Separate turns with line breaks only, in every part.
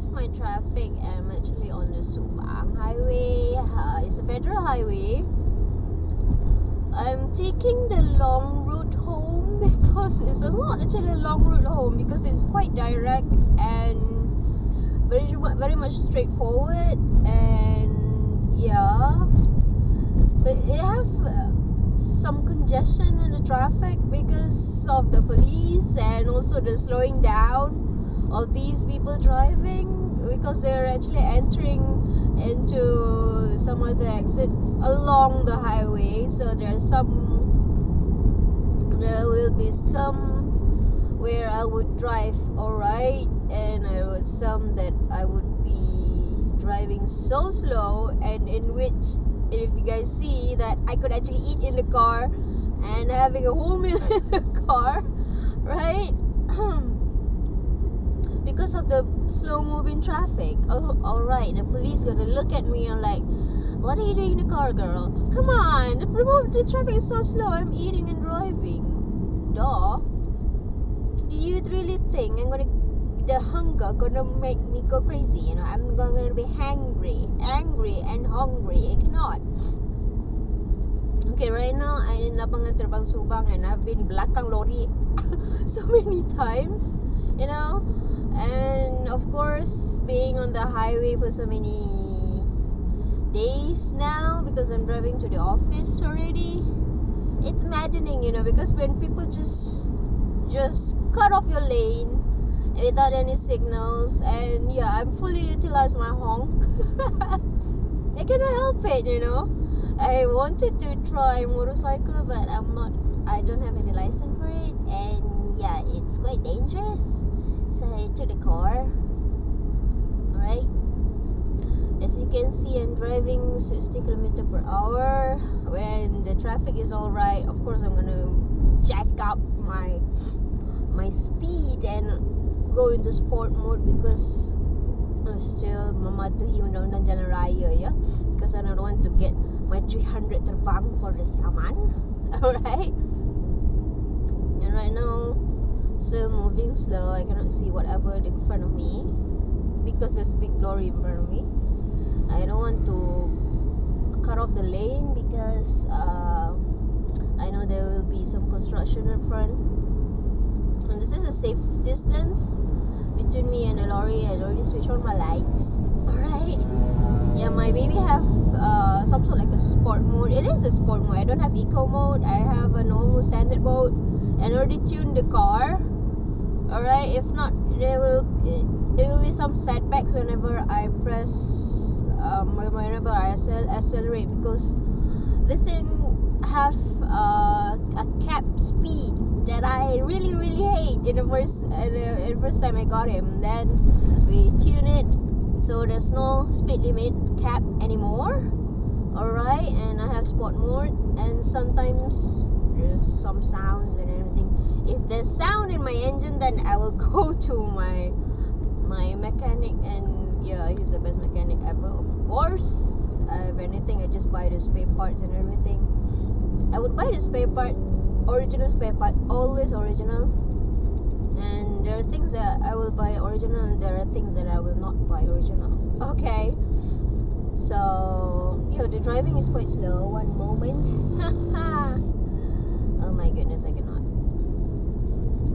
is my traffic. I'm actually on the Subang highway. It's a federal highway. I'm taking the long route home because it's not actually a long route home because it's quite direct and very much straightforward, and yeah, but it have some congestion in the traffic because of the police and also the slowing down of these people driving because they're actually entering into some of the exits along the highway. So there will be some where I would drive alright, and there was some that I would be driving so slow, and in which, if you guys see that I could actually eat in the car and having a whole meal in the car, right? Because of the slow moving traffic. Oh, alright, the police gonna look at me and like, what are you doing in the car, girl? Come on, the traffic is so slow, I'm eating and driving. Duh. Do you really think the hunger gonna make me go crazy? You know, I'm gonna be angry and hungry. I cannot. Okay, right now I in Lapangan Terbang Subang and I've been belakang lorry so many times, you know. And of course, being on the highway for so many days now because I'm driving to the office already, it's maddening, you know, because when people just cut off your lane without any signals, and yeah, I'm fully utilized my honk. I cannot help it, you know. I wanted to try motorcycle, but I don't have any license for it, and yeah, it's quite dangerous. So I took the car. Alright. As you can see, I'm driving 60 km per hour. When the traffic is alright, of course I'm gonna jack up my speed and go into sport mode because I'm still mematuhi undang-undang jalan raya, ya. Because I don't want to get my 300 terbang for the saman. Alright. And right now, still moving slow. I cannot see whatever in front of me because there's a big lorry in front of me. I don't want to cut off the lane because I know there will be some construction in front, and this is a safe distance between me and the lorry. I already switched on my lights. Alright. Yeah, my baby have some sort like a sport mode. It is a sport mode. I don't have eco mode. I have a normal standard mode and already tuned the car. Alright, if not, there will be some setbacks whenever I press, whenever I accelerate, because this thing have a cap speed that I really hate in the first time I got him. Then we tune it so there's no speed limit cap anymore. Alright, and I have sport mode, and sometimes there's some sounds and everything. If there's sound in my engine, then I will go to my mechanic, and yeah, he's the best mechanic ever, of course. If anything, I just buy the spare parts and everything. I would buy the spare part, original spare parts, always original. And there are things that I will buy original, and there are things that I will not buy original. Okay, so yeah, the driving is quite slow. One moment. Oh my goodness, I cannot.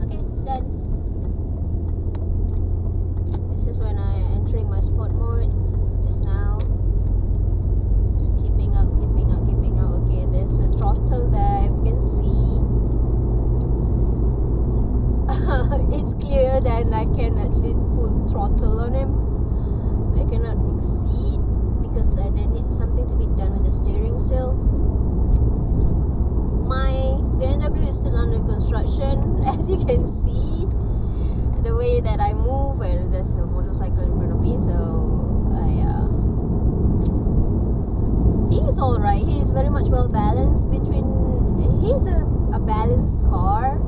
Okay, done. This is when I entering my sport mode just now. Just keeping up. Okay, there's a throttle there, if you can see. It's clear that I can actually full throttle on him. I cannot exceed because there needs something to be done with the steering still. My Bmw is still under construction, as you can see. The way that I move, and there's a motorcycle in front of me, so he's alright. He's very much well balanced he's a balanced car.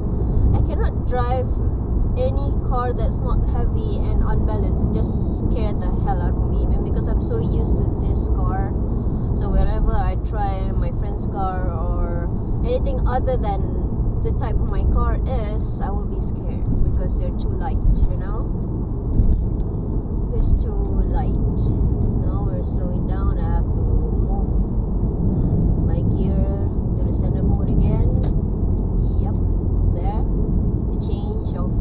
I cannot drive any car that's not heavy and unbalanced. It just scared the hell out of me, because I'm so used to this car. So whenever I try my friend's car or anything other than the type of my car is, I will be scared because they're too light, you know. is too light. Now we're slowing down. I have to move my gear into the standard mode again. Yep, there. The change of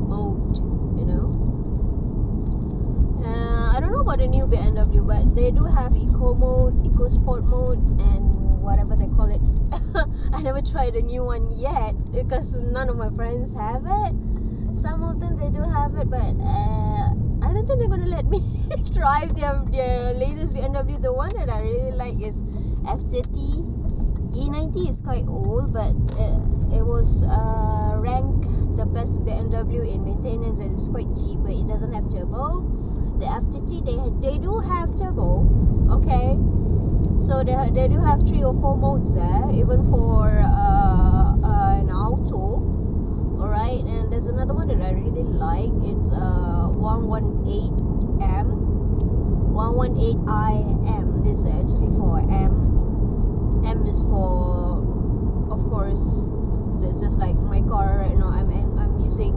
mode, you know. I don't know about the new BMW, but they do have eco mode, eco sport mode, and whatever they call it. I never tried a new one yet because none of my friends have it. Some of them they do have it, but I don't think they're gonna let me drive their latest BMW. The one that I really like is F30. E90 is quite old, but it was ranked the best BMW in maintenance, and it's quite cheap, but it doesn't have turbo. The F30 they do have turbo, okay. So they do have 3 or 4 modes there, even for an auto. Alright, and there's another one that I really like. It's 118M, 118IM. This is actually for M. M is for, of course, there's just like my car right now. I'm using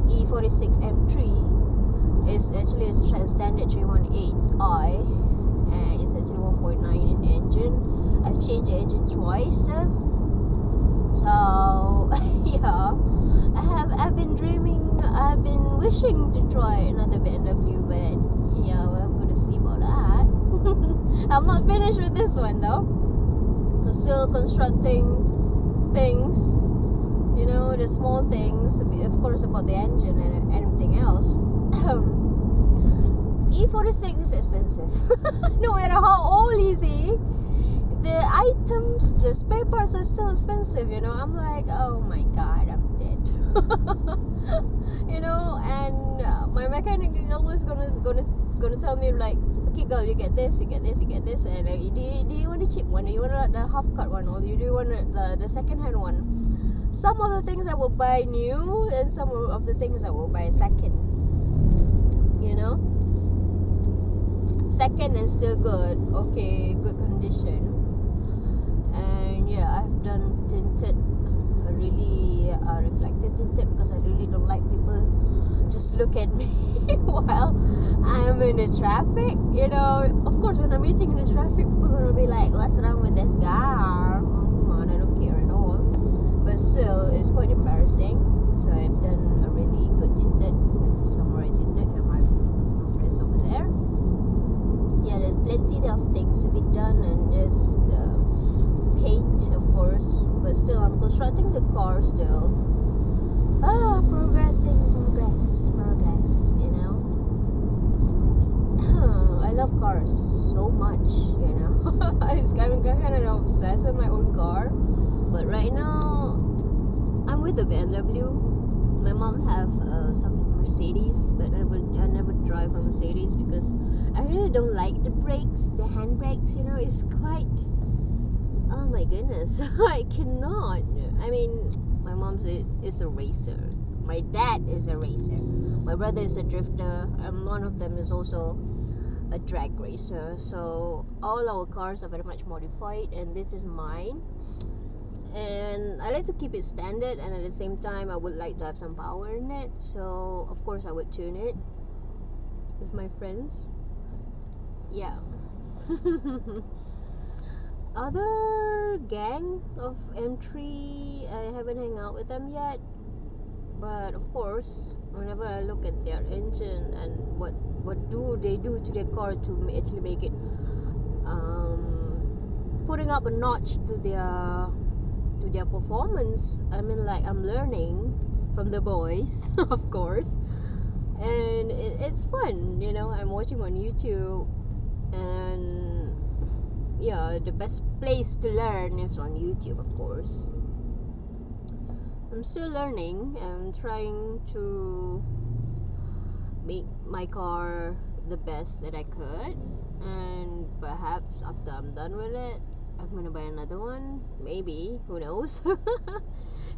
E46 M3. It's actually a standard 318i. It's actually 1.9 in the engine. I've changed the engine twice though. So yeah, I've been wishing to try another BMW, but yeah, well, I'm gonna see about that. I'm not finished with this one though. I'm still constructing things, you know, the small things, of course, about the engine and everything else. E46 is expensive. No matter how old is he, the items, the spare parts are still expensive, you know. I'm like, oh my god, I'm dead. You know, and my mechanic is always gonna tell me like, okay girl, you get this, and do you want the cheap one, do you want the half cut one, or do you want the second hand one? Some of the things I will buy new, and some of the things I will buy second, you know. Second and still good, okay, good condition. And yeah, I've done tinted, really reflective tinted, because I really don't like people just look at me while I'm in the traffic, you know. Of course, when I'm eating in the traffic, people are gonna be like, what's wrong with this guy? Come on, I don't care at all. But still, it's quite embarrassing. So I've done a really good tinted with Samurai Tinted and my friends over there. Yeah, there's plenty of things to be done, and there's the paint, of course. But still, I'm constructing the car still. Progress, you know. I love cars so much, you know. I'm kind of obsessed with my own car. But right now, I'm with the BMW. My mom have some Mercedes, but I never drive a Mercedes because I really don't like the brakes, the hand brakes, you know. It's quite, oh my goodness, I cannot. I mean, my mom is a racer, my dad is a racer, my brother is a drifter, and one of them is also a drag racer. So all our cars are very much modified, and this is mine. And I like to keep it standard, and at the same time I would like to have some power in it. So of course I would tune it with my friends. Yeah. Other gang of M3, I haven't hang out with them yet. But of course, whenever I look at their engine and what do they do to their car to actually make it putting up a notch to their performance, I mean, like, I'm learning from the boys, of course, and it's fun, you know. I'm watching on YouTube, and yeah, the best place to learn is on YouTube, of course. I'm still learning and trying to make my car the best that I could, and perhaps after I'm done with it, I'm gonna buy another one, maybe, who knows.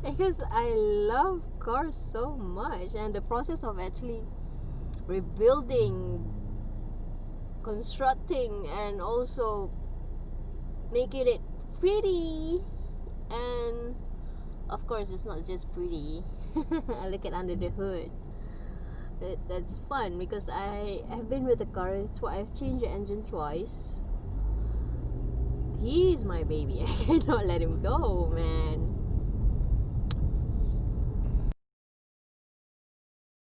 Because I love cars so much, and the process of actually rebuilding, constructing, and also making it pretty. And of course, it's not just pretty. I look at under the hood. That's fun because I have been with the car twice. I've changed the engine twice. He's my baby. I cannot let him go, man.